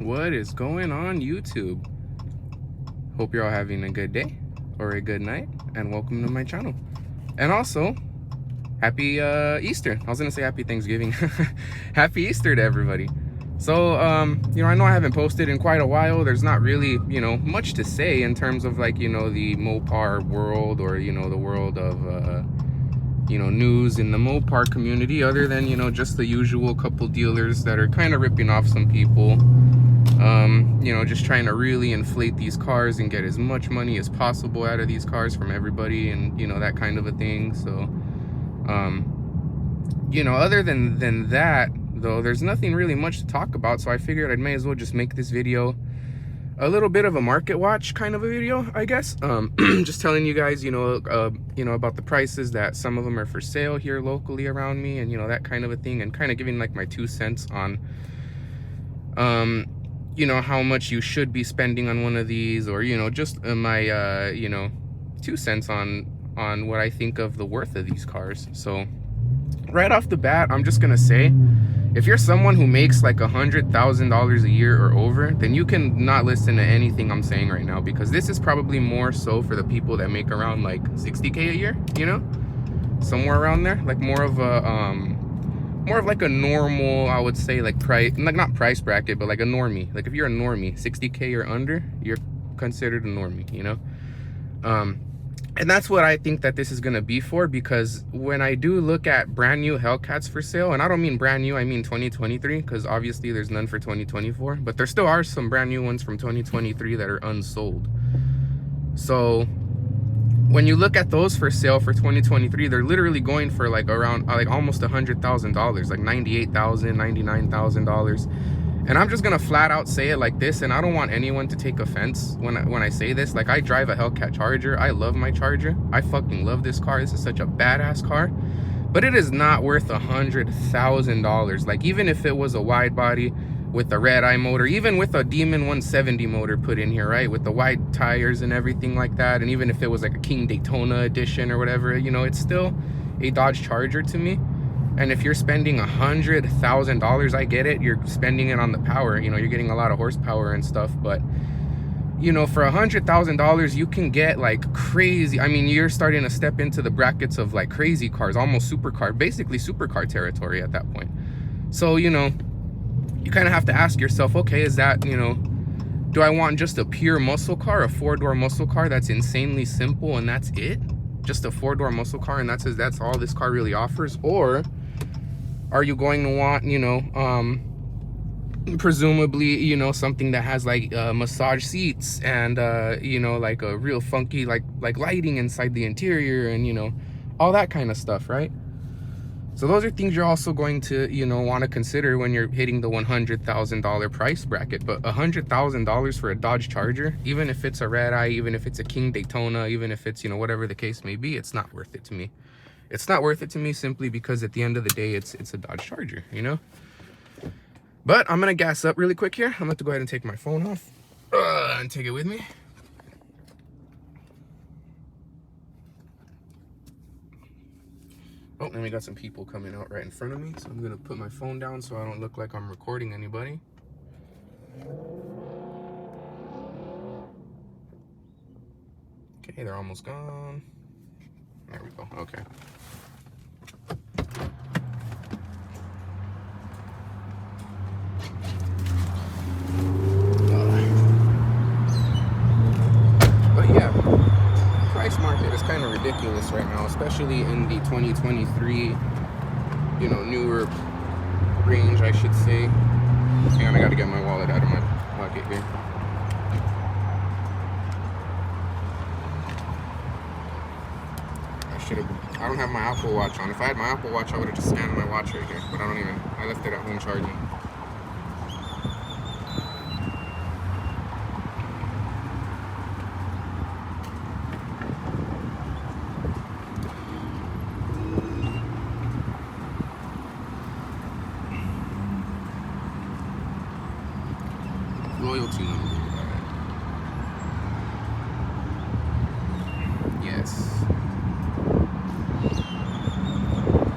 What is going on, YouTube? Hope you're all having a good day or a good night, and welcome to my channel. And also, happy Easter. I was gonna say happy Thanksgiving. Happy Easter to everybody. So, I know I haven't posted in quite a while. There's not really, much to say in terms of like, the Mopar world or, the world of, news in the Mopar community, other than, just the usual couple dealers that are kind of ripping off some people. Just trying to really inflate these cars and get as much money as possible out of these cars from everybody, and, that kind of a thing. So, other than that, though, there's nothing really much to talk about. So I figured I may as well just make this video a little bit of a market watch kind of a video, I guess. Just telling you guys, about the prices, that some of them are for sale here locally around me, and, that kind of a thing, and kind of giving like my 2 cents on, how much you should be spending on one of these, or, just my, 2 cents on what I think of the worth of these cars. So right off the bat, I'm just gonna say, if you're someone who makes like $100,000 a year or over, then you can not listen to anything I'm saying right now, because this is probably more so for the people that make around like 60K a year, somewhere around there, like more of like a normal, I would say, like price, like not price bracket, but like a normie. Like if you're a normie, 60K or under, you're considered a normie, And that's what I think that this is going to be for, because when I do look at brand new Hellcats for sale, and I don't mean brand new, I mean 2023, because obviously there's none for 2024, but there still are some brand new ones from 2023 that are unsold. So when you look at those for sale for 2023, they're literally going for like around like almost $100,000, like $98,000, $99,000. And I'm just gonna flat out say it like this, and I don't want anyone to take offense when I say this. Like, I drive a Hellcat Charger. I love my Charger. I fucking love this car. This is such a badass car. But it is not worth $100,000. Like, even if it was a wide body with a red eye motor, even with a Demon 170 motor put in here, right, with the wide tires and everything like that, and even if it was like a King Daytona edition or whatever, it's still a Dodge Charger to me. And if you're spending $100,000, I get it, you're spending it on the power, you're getting a lot of horsepower and stuff, but for $100,000 you can get like crazy, I mean, you're starting to step into the brackets of like crazy cars, almost supercar, basically supercar territory at that point. So, you kind of have to ask yourself, okay, is that, do I want just a pure muscle car, a 4-door muscle car that's insanely simple and that's it? Just a 4-door muscle car and that's all this car really offers? Or are you going to want, presumably, something that has like massage seats and like a real funky like lighting inside the interior and all that kind of stuff, right? So those are things you're also going to want to consider when you're hitting the $100,000 price bracket. But $100,000 for a Dodge Charger, even if it's a red eye, even if it's a King Daytona, even if it's whatever the case may be, it's not worth it to me. It's not worth it to me simply because at the end of the day, it's a Dodge Charger, But I'm gonna gas up really quick here. I'm gonna have to go ahead and take my phone off and take it with me. Oh, and we got some people coming out right in front of me, so I'm gonna put my phone down so I don't look like I'm recording anybody. Okay, they're almost gone. There we go, okay. But yeah, price market is kind of ridiculous right now, especially in the 2023, newer range, I should say. Hang on, I gotta get my wallet out of my pocket here. I don't have my Apple Watch on. If I had my Apple Watch, I would have just scanned my watch right here, but I left it at home charging. Loyalty number. Yes.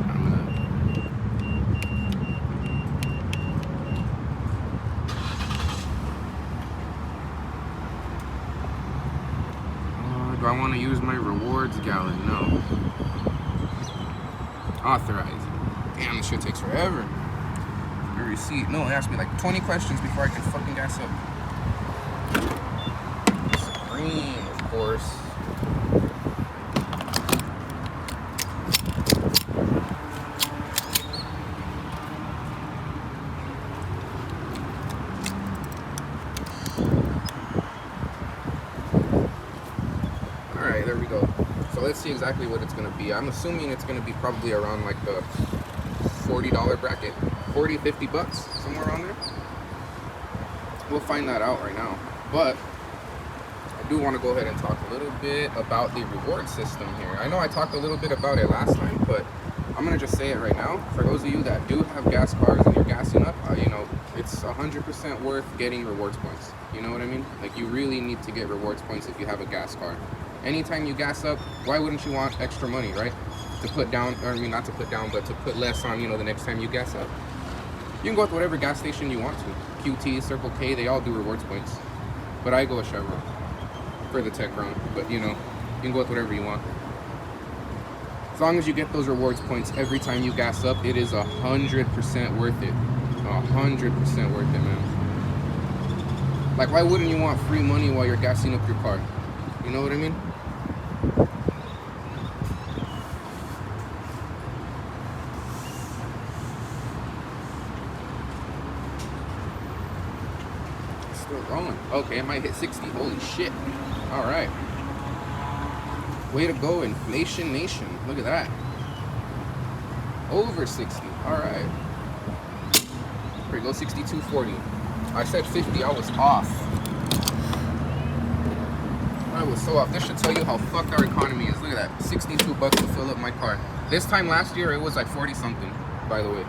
I'm gonna... 2023 Hellcat Do I want to use my rewards gallon? No. Authorize. Damn, this shit takes forever. Your receipt. No, it asked me like 20 questions before I can fucking gas up. Green, of course. Alright, there we go. So let's see exactly what it's going to be. I'm assuming it's going to be probably around like the $40 bracket. 40, 50 bucks, somewhere around there. We'll find that out right now. But I do want to go ahead and talk a little bit about the reward system here. I know I talked a little bit about it last time, but I'm going to just say it right now. For those of you that do have gas cars and you're gassing up, you know, it's 100% worth getting rewards points. You know what I mean? Like, you really need to get rewards points if you have a gas car. Anytime you gas up, why wouldn't you want extra money, right? To put down, or I mean, not to put down, but to put less on, you know, the next time you gas up. You can go with whatever gas station you want to. QT, Circle K, they all do rewards points. But I go with Chevron for the tech run. But, you know, you can go with whatever you want. As long as you get those rewards points every time you gas up, it is 100% worth it. 100% worth it, man. Like, why wouldn't you want free money while you're gassing up your car? You know what I mean? Still going. Okay, it might hit 60. Holy shit. All right. Way to go, Inflation Nation. Look at that. Over 60. All right. Here we go, 62.40. I said 50. I was off. I was so off. This should tell you how fucked our economy is. Look at that. 62 bucks to fill up my car. This time last year, it was like 40 something, by the way.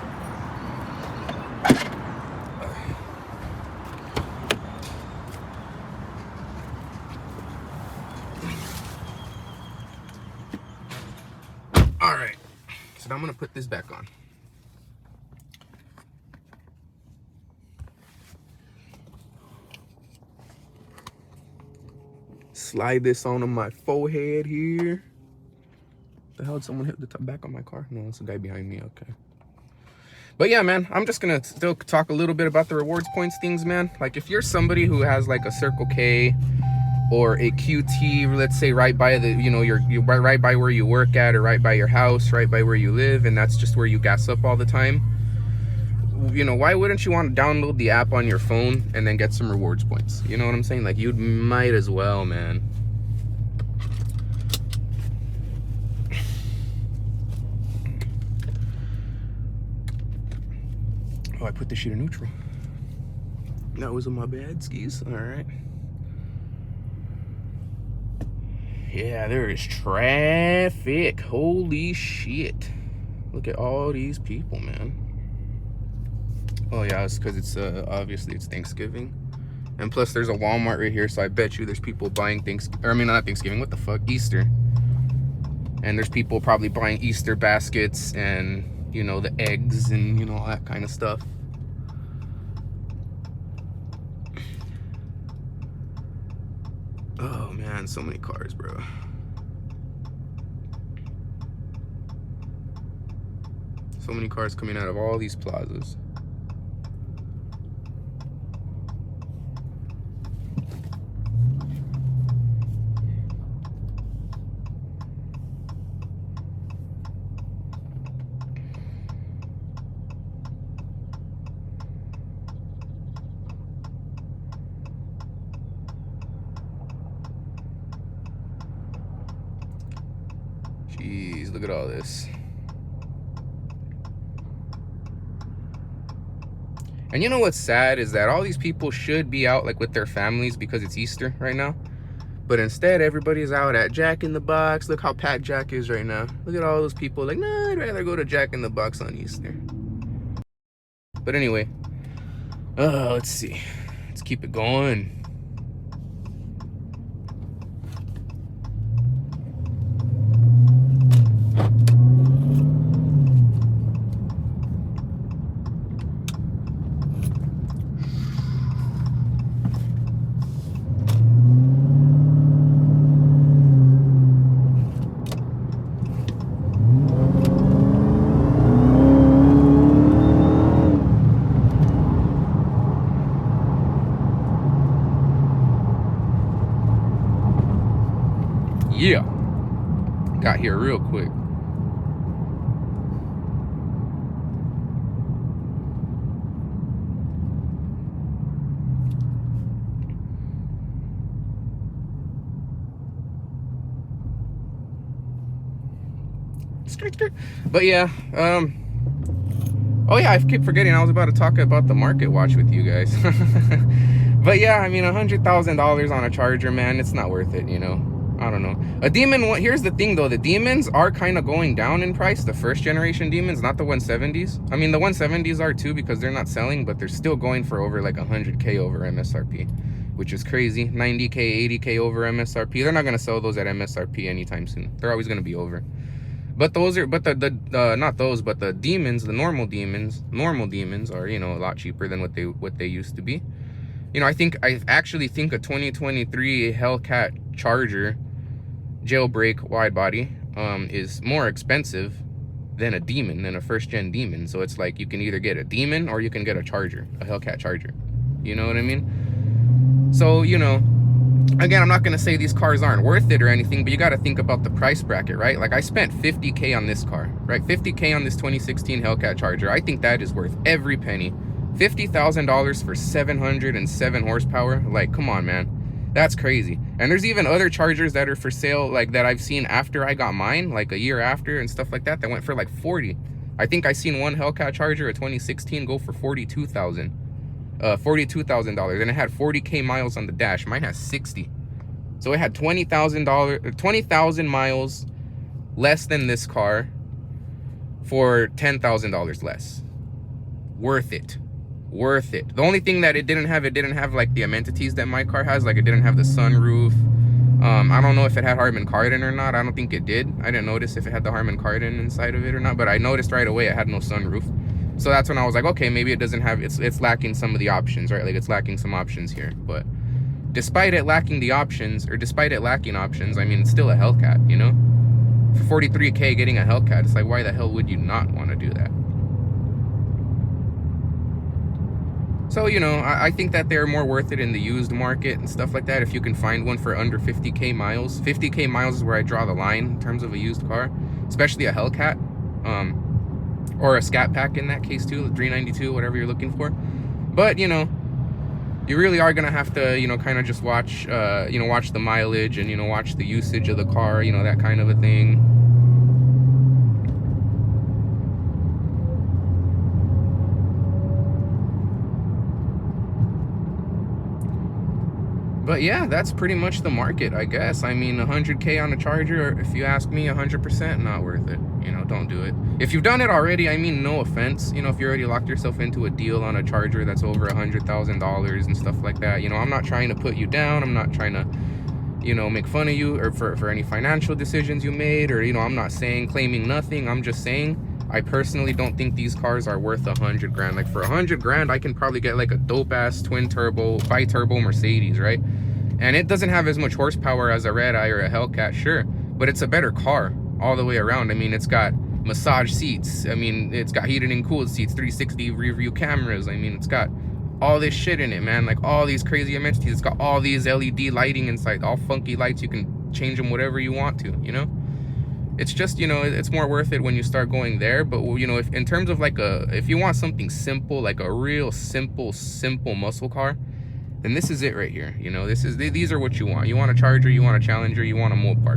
All right. So now I'm going to put this back on. Slide this onto my forehead here. The hell, did someone hit the back on my car? No, it's the guy behind me. Okay. But yeah, man, I'm just gonna still talk a little bit about the rewards points things, man. Like, if you're somebody who has like a Circle K or a QT, let's say right by the, you know, you're right by where you work at, or right by your house, right by where you live, and that's just where you gas up all the time, you know, why wouldn't you want to download the app on your phone and then get some rewards points? You know what I'm saying? Like, you might as well, man. Oh, I put this shit in neutral. That was my bad, skis. All right. Yeah, there is traffic. Holy shit. Look at all these people, man. Oh yeah, it's because it's obviously it's Thanksgiving, and plus there's a Walmart right here, so I bet you there's people buying not Thanksgiving, what the fuck, Easter. And there's people probably buying Easter baskets and, you know, the eggs and, you know, all that kind of stuff. Oh man, so many cars, bro. So many cars coming out of all these plazas. Jeez, look at all this. And you know what's sad is that all these people should be out like with their families because it's Easter right now. But instead, everybody's out at Jack in the Box. Look how packed Jack is right now. Look at all those people like, nah, I'd rather go to Jack in the Box on Easter. But anyway, let's see. Let's keep it going. Yeah, got here real quick. But yeah, oh yeah, I keep forgetting I was about to talk about the market watch with you guys. But yeah, I mean, $100,000 on a Charger, man, it's not worth it, you know. I don't know. A Demon, here's the thing though, the Demons are kind of going down in price, the first generation Demons, not the 170s. I mean, the 170s are too, because they're not selling, but they're still going for over like 100K over MSRP, which is crazy. 90K, 80K over MSRP. They're not going to sell those at MSRP anytime soon. They're always going to be over. But those are, but the not those, but the Demons, the normal Demons are, you know, a lot cheaper than what they used to be. You know, I actually think a 2023 Hellcat Charger jailbreak wide body is more expensive than a Demon, than a first gen Demon. So it's like you can either get a Demon or you can get a Charger, a Hellcat Charger. You know what I mean? So, you know, again, I'm not going to say these cars aren't worth it or anything, but you got to think about the price bracket, right? Like I spent 50K on this car, right? 50K on this 2016 Hellcat Charger. I think that is worth every penny. $50,000 for 707 horsepower. Like, come on, man. That's crazy. And there's even other Chargers that are for sale, like that I've seen after I got mine, like a year after and stuff like that, that went for like 40. I think I seen one Hellcat Charger, a 2016, go for $42,000. $42,000, and it had 40K miles on the dash. Mine has 60. So it had $20,000 miles less than this car for $10,000 less. Worth it. Worth it. The only thing that it didn't have like the amenities that my car has. Like it didn't have the sunroof. I don't know if it had Harman Kardon or not. I don't think it did. I didn't notice if it had the Harman Kardon inside of it or not, but I noticed right away it had no sunroof. So that's when I was like, okay, maybe it doesn't have, it's lacking some of the options, right? Like it's lacking some options here. But despite it lacking the options, or despite it lacking options, I mean, it's still a Hellcat, you know? For 43K getting a Hellcat, it's like, why the hell would you not want to do that? So, you know, I think that they're more worth it in the used market and stuff like that. If you can find one for under 50K miles. 50K miles is where I draw the line in terms of a used car, especially a Hellcat. Or a Scat Pack in that case too, 392, whatever you're looking for. But, you know, you really are gonna have to, you know, kind of just watch, you know, watch the mileage and, you know, watch the usage of the car, you know, that kind of a thing. But yeah, that's pretty much the market, I guess. I mean, 100K on a Charger, if you ask me, 100% not worth it. You know, don't do it. If you've done it already, I mean, no offense. You know, if you already locked yourself into a deal on a Charger that's over $100,000 and stuff like that, you know, I'm not trying to put you down. I'm not trying to, you know, make fun of you or for any financial decisions you made, or, you know, I'm not saying claiming nothing. I'm just saying I personally don't think these cars are worth 100 grand. Like for 100 grand, I can probably get like a dope ass twin turbo, bi-turbo Mercedes, right? And it doesn't have as much horsepower as a Red Eye or a Hellcat, sure, but it's a better car all the way around. I mean, it's got massage seats. I mean, it's got heated and cooled seats, 360 rear view cameras. I mean, it's got all this shit in it, man. Like all these crazy amenities. It's got all these LED lighting inside, all funky lights. You can change them whatever you want to, you know? It's just, you know, it's more worth it when you start going there. But, you know, if in terms of like if you want something simple, like a real simple muscle car, then this is it right here. You know, these are what you want. You want a Charger, you want a Challenger, you want a Mopar.